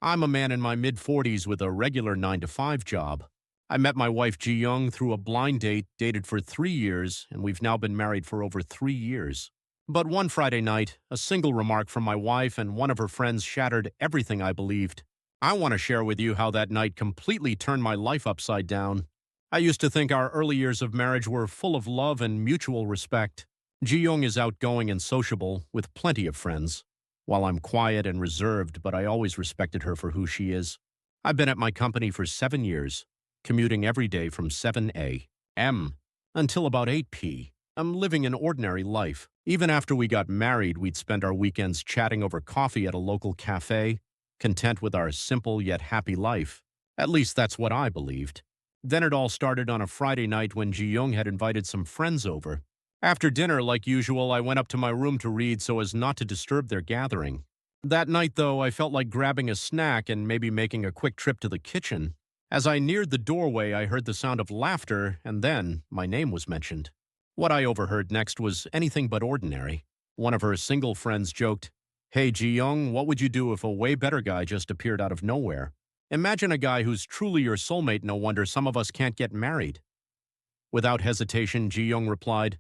I'm a man in my mid-40s with a regular 9-to-5 job. I met my wife Ji Young through a blind date, dated for 3 years, and we've now been married for over 3 years. But one Friday night, a single remark from my wife and one of her friends shattered everything I believed. I want to share with you how that night completely turned my life upside down. I used to think our early years of marriage were full of love and mutual respect. Ji Young is outgoing and sociable, with plenty of friends, while I'm quiet and reserved, but I always respected her for who she is. I've been at my company for 7 years, commuting every day from 7 a.m. until about 8 p.m. I'm living an ordinary life. Even after we got married, we'd spend our weekends chatting over coffee at a local cafe, content with our simple yet happy life. At least that's what I believed. Then it all started on a Friday night when Ji Young had invited some friends over. After dinner, like usual, I went up to my room to read so as not to disturb their gathering. That night, though, I felt like grabbing a snack and maybe making a quick trip to the kitchen. As I neared the doorway, I heard the sound of laughter, and then my name was mentioned. What I overheard next was anything but ordinary. One of her single friends joked, "Hey, Ji Young, what would you do if a way better guy just appeared out of nowhere? Imagine a guy who's truly your soulmate, no wonder some of us can't get married." Without hesitation, Ji Young replied,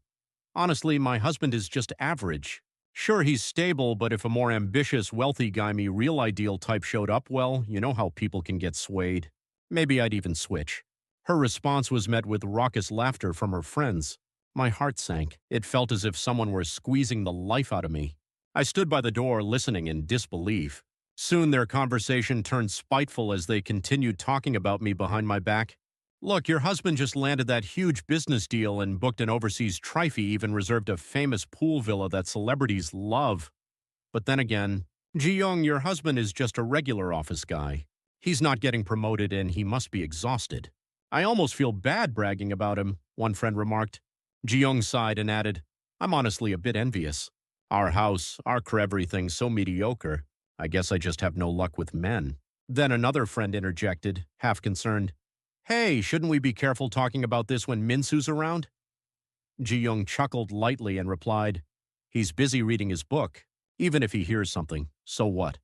"Honestly, my husband is just average. Sure, he's stable, but if a more ambitious, wealthy guy, me real ideal type showed up, well, you know how people can get swayed. Maybe I'd even switch." Her response was met with raucous laughter from her friends. My heart sank. It felt as if someone were squeezing the life out of me. I stood by the door listening in disbelief. Soon their conversation turned spiteful as they continued talking about me behind my back. "Look, your husband just landed that huge business deal and booked an overseas trifie, even reserved a famous pool villa that celebrities love. But then again, Ji Young, your husband is just a regular office guy. He's not getting promoted and he must be exhausted. I almost feel bad bragging about him," one friend remarked. Ji Young sighed and added, "I'm honestly a bit envious. Our house, our everything so mediocre. I guess I just have no luck with men." Then another friend interjected, half concerned, "Hey, shouldn't we be careful talking about this when Minsu's around?" Ji Young chuckled lightly and replied, "He's busy reading his book. Even if he hears something, so what?"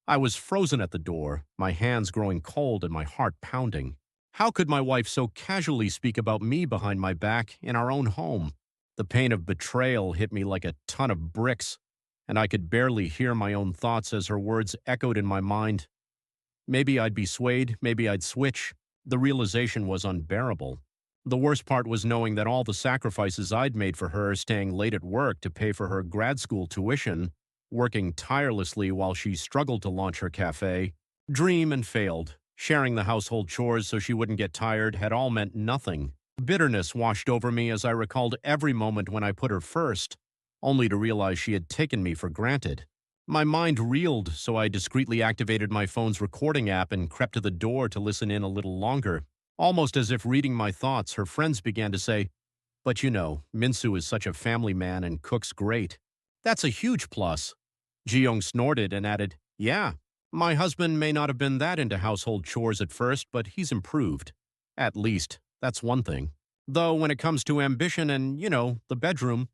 I was frozen at the door, my hands growing cold and my heart pounding. How could my wife so casually speak about me behind my back in our own home? The pain of betrayal hit me like a ton of bricks, and I could barely hear my own thoughts as her words echoed in my mind. Maybe I'd be swayed, maybe I'd switch. The realization was unbearable. The worst part was knowing that all the sacrifices I'd made for her, staying late at work to pay for her grad school tuition, working tirelessly while she struggled to launch her cafe, dream and failed, sharing the household chores so she wouldn't get tired, had all meant nothing. Bitterness washed over me as I recalled every moment when I put her first, only to realize she had taken me for granted. My mind reeled, so I discreetly activated my phone's recording app and crept to the door to listen in a little longer. Almost as if reading my thoughts, her friends began to say, "But you know, Minsu is such a family man and cooks great. That's a huge plus." Ji Young snorted and added, "Yeah, my husband may not have been that into household chores at first, but he's improved. At least, that's one thing. Though when it comes to ambition and, the bedroom—"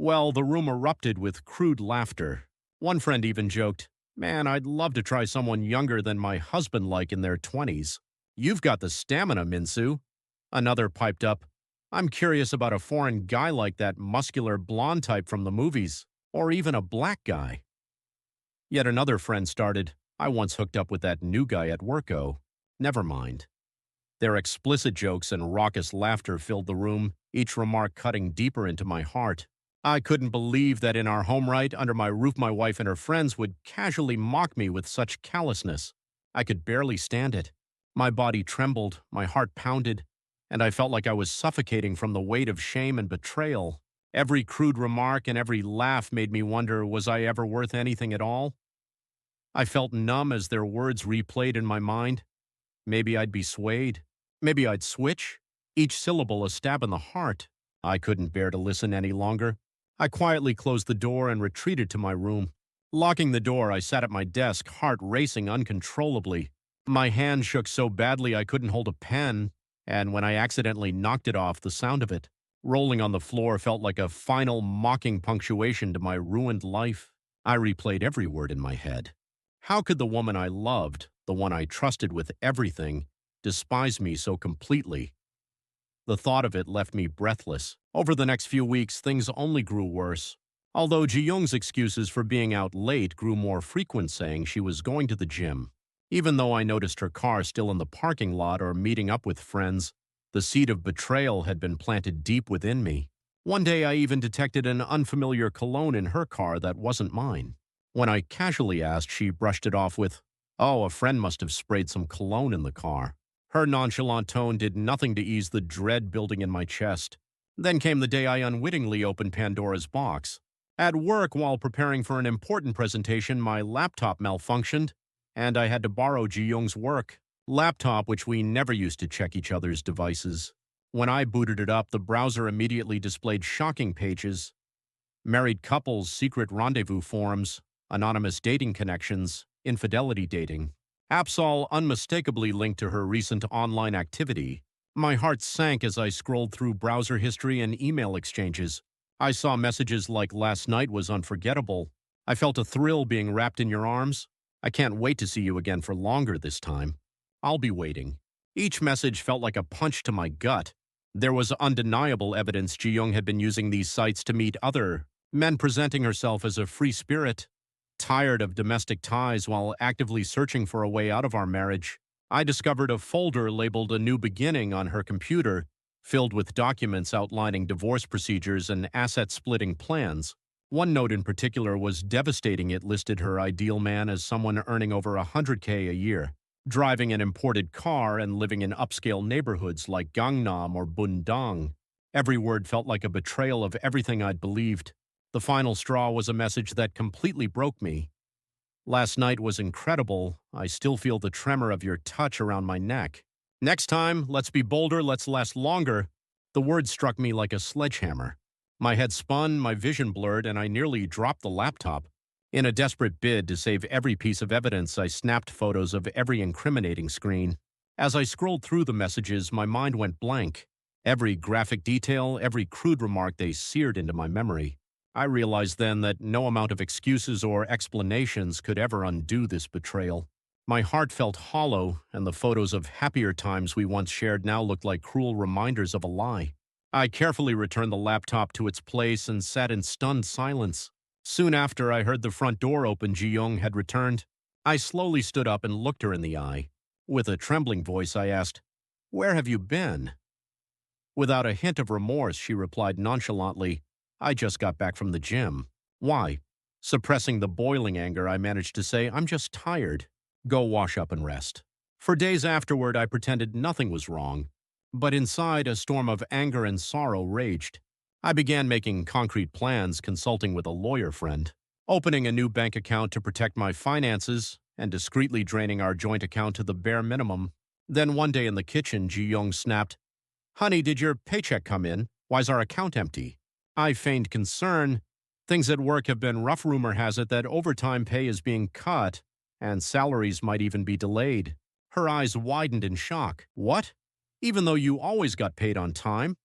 Well, the room erupted with crude laughter. One friend even joked, "Man, I'd love to try someone younger than my husband like in their 20s. You've got the stamina, Minsu." Another piped up, "I'm curious about a foreign guy like that muscular blonde type from the movies, or even a black guy." Yet another friend started, "I once hooked up with that new guy at worko." Never mind. Their explicit jokes and raucous laughter filled the room, each remark cutting deeper into my heart. I couldn't believe that in our home right under my roof my wife and her friends would casually mock me with such callousness. I could barely stand it. My body trembled, my heart pounded, and I felt like I was suffocating from the weight of shame and betrayal. Every crude remark and every laugh made me wonder, was I ever worth anything at all? I felt numb as their words replayed in my mind. Maybe I'd be swayed. Maybe I'd switch. Each syllable a stab in the heart. I couldn't bear to listen any longer. I quietly closed the door and retreated to my room. Locking the door, I sat at my desk, heart racing uncontrollably. My hand shook so badly I couldn't hold a pen, and when I accidentally knocked it off, the sound of it rolling on the floor felt like a final mocking punctuation to my ruined life. I replayed every word in my head. How could the woman I loved, the one I trusted with everything, despise me so completely? The thought of it left me breathless. Over the next few weeks, things only grew worse. Although Ji-young's excuses for being out late grew more frequent, saying she was going to the gym. Even though I noticed her car still in the parking lot or meeting up with friends, the seed of betrayal had been planted deep within me. One day I even detected an unfamiliar cologne in her car that wasn't mine. When I casually asked, she brushed it off with, "Oh, a friend must have sprayed some cologne in the car." Her nonchalant tone did nothing to ease the dread building in my chest. Then came the day I unwittingly opened Pandora's box. At work, while preparing for an important presentation, my laptop malfunctioned, and I had to borrow Ji-young's work laptop, which we never used to check each other's devices. When I booted it up, the browser immediately displayed shocking pages: married couples, secret rendezvous forums, anonymous dating connections, infidelity dating. Apps all unmistakably linked to her recent online activity. My heart sank as I scrolled through browser history and email exchanges. I saw messages like "last night was unforgettable," "I felt a thrill being wrapped in your arms," "I can't wait to see you again for longer this time," "I'll be waiting." Each message felt like a punch to my gut. There was undeniable evidence Ji-young had been using these sites to meet other men, presenting herself as a free spirit. Tired of domestic ties while actively searching for a way out of our marriage, I discovered a folder labeled "A New Beginning" on her computer, filled with documents outlining divorce procedures and asset-splitting plans. One note in particular was devastating. It listed her ideal man as someone earning over 100K a year, driving an imported car, and living in upscale neighborhoods like Gangnam or Bundang. Every word felt like a betrayal of everything I'd believed. The final straw was a message that completely broke me. "Last night was incredible. I still feel the tremor of your touch around my neck. Next time, let's be bolder, let's last longer." The words struck me like a sledgehammer. My head spun, my vision blurred, and I nearly dropped the laptop. In a desperate bid to save every piece of evidence, I snapped photos of every incriminating screen. As I scrolled through the messages, my mind went blank. Every graphic detail, every crude remark, they seared into my memory. I realized then that no amount of excuses or explanations could ever undo this betrayal. My heart felt hollow, and the photos of happier times we once shared now looked like cruel reminders of a lie. I carefully returned the laptop to its place and sat in stunned silence. Soon after, I heard the front door open. Ji-young had returned. I slowly stood up and looked her in the eye. With a trembling voice, I asked, "Where have you been?" Without a hint of remorse, she replied nonchalantly, "I just got back from the gym." "Why?" Suppressing the boiling anger, I managed to say, "I'm just tired. Go wash up and rest." For days afterward, I pretended nothing was wrong. But inside, a storm of anger and sorrow raged. I began making concrete plans, consulting with a lawyer friend, opening a new bank account to protect my finances, and discreetly draining our joint account to the bare minimum. Then one day in the kitchen, Ji-young snapped, "Honey, did your paycheck come in? Why's our account empty?" I feigned concern. "Things at work have been rough. Rumor has it that overtime pay is being cut, and salaries might even be delayed." Her eyes widened in shock. "What? Even though you always got paid on time?"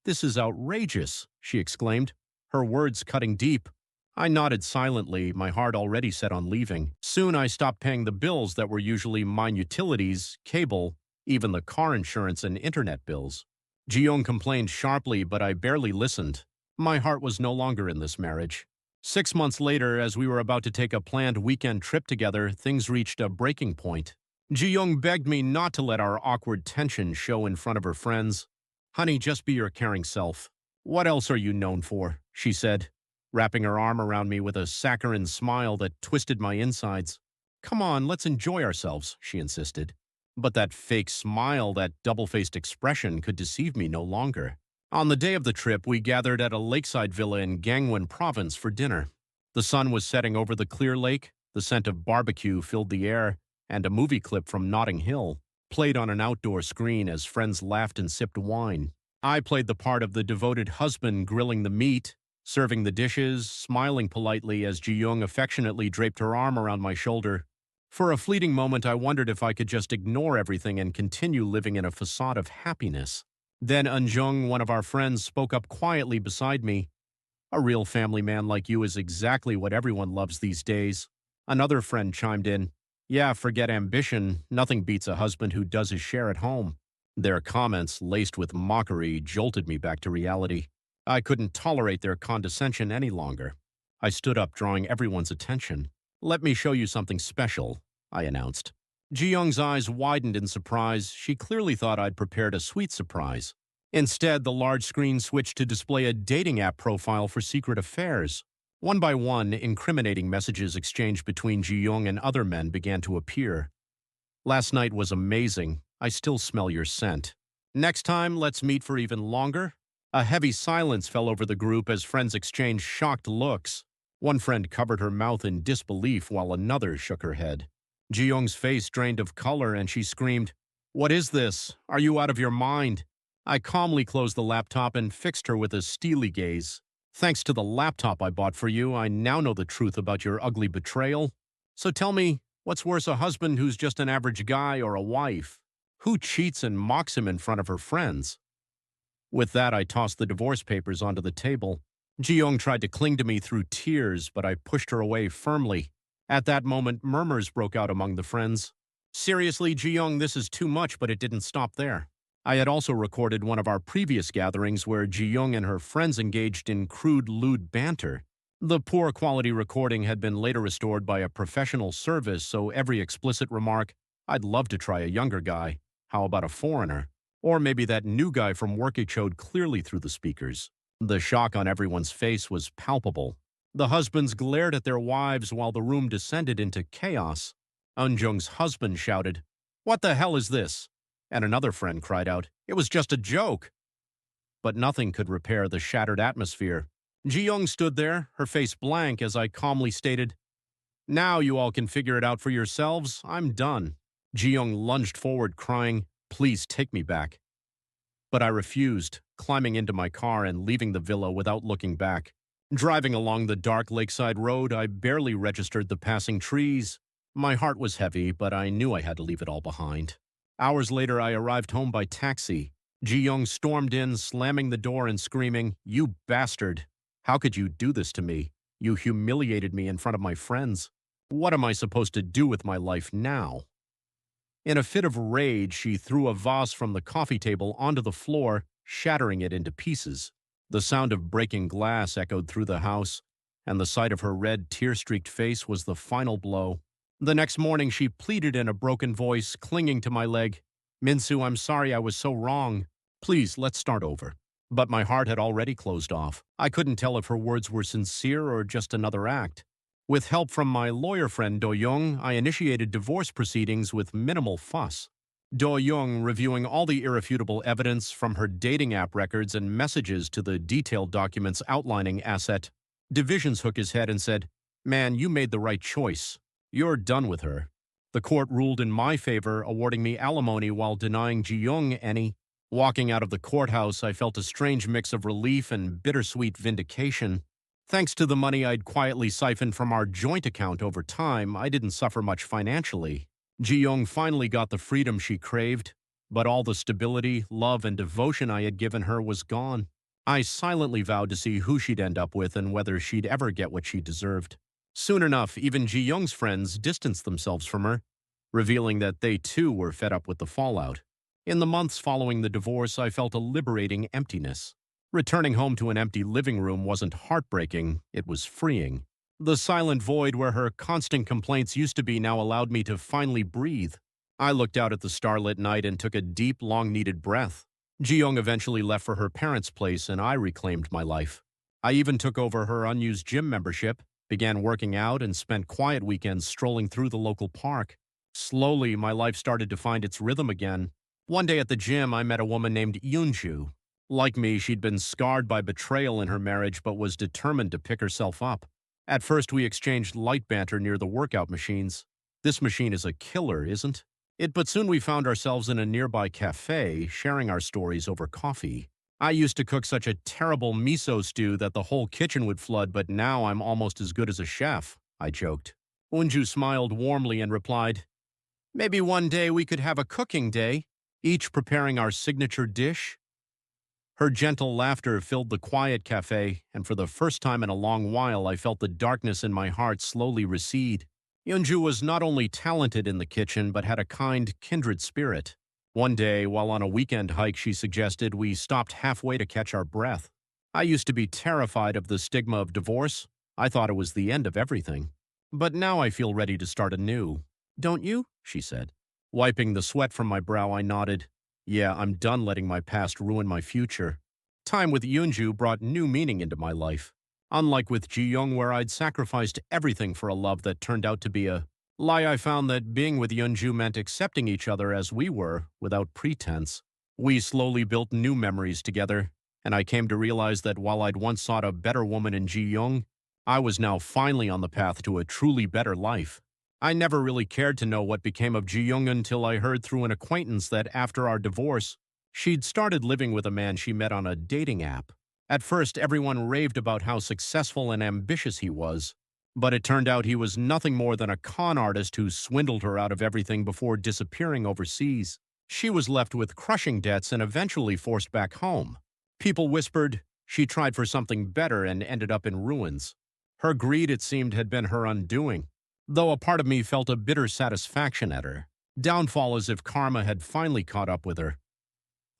"This is outrageous," she exclaimed, her words cutting deep. I nodded silently, my heart already set on leaving. Soon I stopped paying the bills that were usually mine: utilities, cable, even the car insurance and internet bills. Ji-young complained sharply, but I barely listened. My heart was no longer in this marriage. 6 months later, as we were about to take a planned weekend trip together, things reached a breaking point. Ji-young begged me not to let our awkward tension show in front of her friends. "Honey, just be your caring self. What else are you known for?" she said, wrapping her arm around me with a saccharine smile that twisted my insides. "Come on, let's enjoy ourselves," she insisted. But that fake smile, that double-faced expression, could deceive me no longer. On the day of the trip, we gathered at a lakeside villa in Gangwon Province for dinner. The sun was setting over the clear lake, the scent of barbecue filled the air, and a movie clip from Notting Hill played on an outdoor screen as friends laughed and sipped wine. I played the part of the devoted husband, grilling the meat, serving the dishes, smiling politely as Ji-young affectionately draped her arm around my shoulder. For a fleeting moment, I wondered if I could just ignore everything and continue living in a facade of happiness. Then Eun-jung, one of our friends, spoke up quietly beside me. "A real family man like you is exactly what everyone loves these days." Another friend chimed in, yeah, forget ambition, nothing beats a husband who does his share at home. Their comments, laced with mockery, jolted me back to reality. I couldn't tolerate their condescension any longer. I stood up, drawing everyone's attention. Let me show you something special, I announced. Ji-young's eyes widened in surprise. She clearly thought I'd prepared a sweet surprise. Instead, the large screen switched to display a dating app profile for secret affairs. One by one, incriminating messages exchanged between Ji-young and other men began to appear. Last night was amazing. I still smell your scent. Next time, let's meet for even longer. A heavy silence fell over the group as friends exchanged shocked looks. One friend covered her mouth in disbelief while another shook her head. Ji-young's face drained of color and she screamed, "What is this? Are you out of your mind?" I calmly closed the laptop and fixed her with a steely gaze. Thanks to the laptop I bought for you, I now know the truth about your ugly betrayal. So tell me, what's worse, a husband who's just an average guy or a wife? Who cheats and mocks him in front of her friends? With that, I tossed the divorce papers onto the table. Ji-young tried to cling to me through tears, but I pushed her away firmly. At that moment, murmurs broke out among the friends. Seriously, Ji-young, this is too much, but it didn't stop there. I had also recorded one of our previous gatherings where Ji-young and her friends engaged in crude, lewd banter. The poor quality recording had been later restored by a professional service, so every explicit remark, "I'd love to try a younger guy. How about a foreigner?" Or maybe that new guy from work echoed clearly through the speakers. The shock on everyone's face was palpable. The husbands glared at their wives while the room descended into chaos. Eunjung's husband shouted, "What the hell is this?" And another friend cried out, "It was just a joke." But nothing could repair the shattered atmosphere. Ji-young stood there, her face blank, as I calmly stated, "Now you all can figure it out for yourselves. I'm done." Ji-young lunged forward, crying, "Please take me back." But I refused, climbing into my car and leaving the villa without looking back. Driving along the dark Lakeside road, I barely registered the passing trees. My heart was heavy, but I knew I had to leave it all behind. Hours later, I arrived home by taxi. Ji-young stormed in, slamming the door and screaming, "You bastard! How could you do this to me? You humiliated me in front of my friends. What am I supposed to do with my life now?" In a fit of rage, she threw a vase from the coffee table onto the floor, shattering it into pieces. The sound of breaking glass echoed through the house, and the sight of her red, tear-streaked face was the final blow. The next morning, she pleaded in a broken voice, clinging to my leg, "Minsu, I'm sorry I was so wrong. Please, let's start over." But my heart had already closed off. I couldn't tell if her words were sincere or just another act. With help from my lawyer friend Do-young, I initiated divorce proceedings with minimal fuss. Do-young reviewing all the irrefutable evidence from her dating app records and messages to the detailed documents outlining asset. Divisions shook his head and said, "Man, you made the right choice. You're done with her." The court ruled in my favor, awarding me alimony while denying Ji-young any. Walking out of the courthouse, I felt a strange mix of relief and bittersweet vindication. Thanks to the money I'd quietly siphoned from our joint account over time, I didn't suffer much financially. Ji-young finally got the freedom she craved, but all the stability, love, and devotion I had given her was gone. I silently vowed to see who she'd end up with and whether she'd ever get what she deserved. Soon enough, even Ji-young's friends distanced themselves from her, revealing that they too were fed up with the fallout. In the months following the divorce, I felt a liberating emptiness. Returning home to an empty living room wasn't heartbreaking, it was freeing. The silent void where her constant complaints used to be now allowed me to finally breathe. I looked out at the starlit night and took a deep, long-needed breath. Ji-young eventually left for her parents' place and I reclaimed my life. I even took over her unused gym membership, began working out, and spent quiet weekends strolling through the local park. Slowly, my life started to find its rhythm again. One day at the gym, I met a woman named Yoonju. Like me, she'd been scarred by betrayal in her marriage but was determined to pick herself up. At first, we exchanged light banter near the workout machines. "This machine is a killer, isn't it?" But soon we found ourselves in a nearby cafe, sharing our stories over coffee. "I used to cook such a terrible miso stew that the whole kitchen would flood, but now I'm almost as good as a chef," I joked. Unju smiled warmly and replied, "Maybe one day we could have a cooking day, each preparing our signature dish." Her gentle laughter filled the quiet cafe, and for the first time in a long while I felt the darkness in my heart slowly recede. Yunju was not only talented in the kitchen, but had a kind, kindred spirit. One day, while on a weekend hike, she suggested we stopped halfway to catch our breath. I used to be terrified of the stigma of divorce. I thought it was the end of everything. But now I feel ready to start anew. Don't you? She said. Wiping the sweat from my brow, I nodded. Yeah, I'm done letting my past ruin my future. Time with Yunju brought new meaning into my life. Unlike with Ji-young, where I'd sacrificed everything for a love that turned out to be a lie, I found that being with Yunju meant accepting each other as we were, without pretense. We slowly built new memories together, and I came to realize that while I'd once sought a better woman in Ji-young, I was now finally on the path to a truly better life. I never really cared to know what became of Ji-young until I heard through an acquaintance that after our divorce, she'd started living with a man she met on a dating app. At first, everyone raved about how successful and ambitious he was, but it turned out he was nothing more than a con artist who swindled her out of everything before disappearing overseas. She was left with crushing debts and eventually forced back home. People whispered she tried for something better and ended up in ruins. Her greed, it seemed, had been her undoing, though a part of me felt a bitter satisfaction at her downfall, as if karma had finally caught up with her.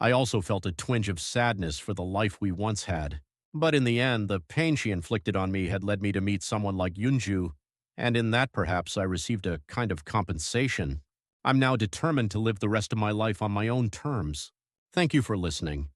I also felt a twinge of sadness for the life we once had. But in the end, the pain she inflicted on me had led me to meet someone like Yunju, and in that perhaps I received a kind of compensation. I'm now determined to live the rest of my life on my own terms. Thank you for listening.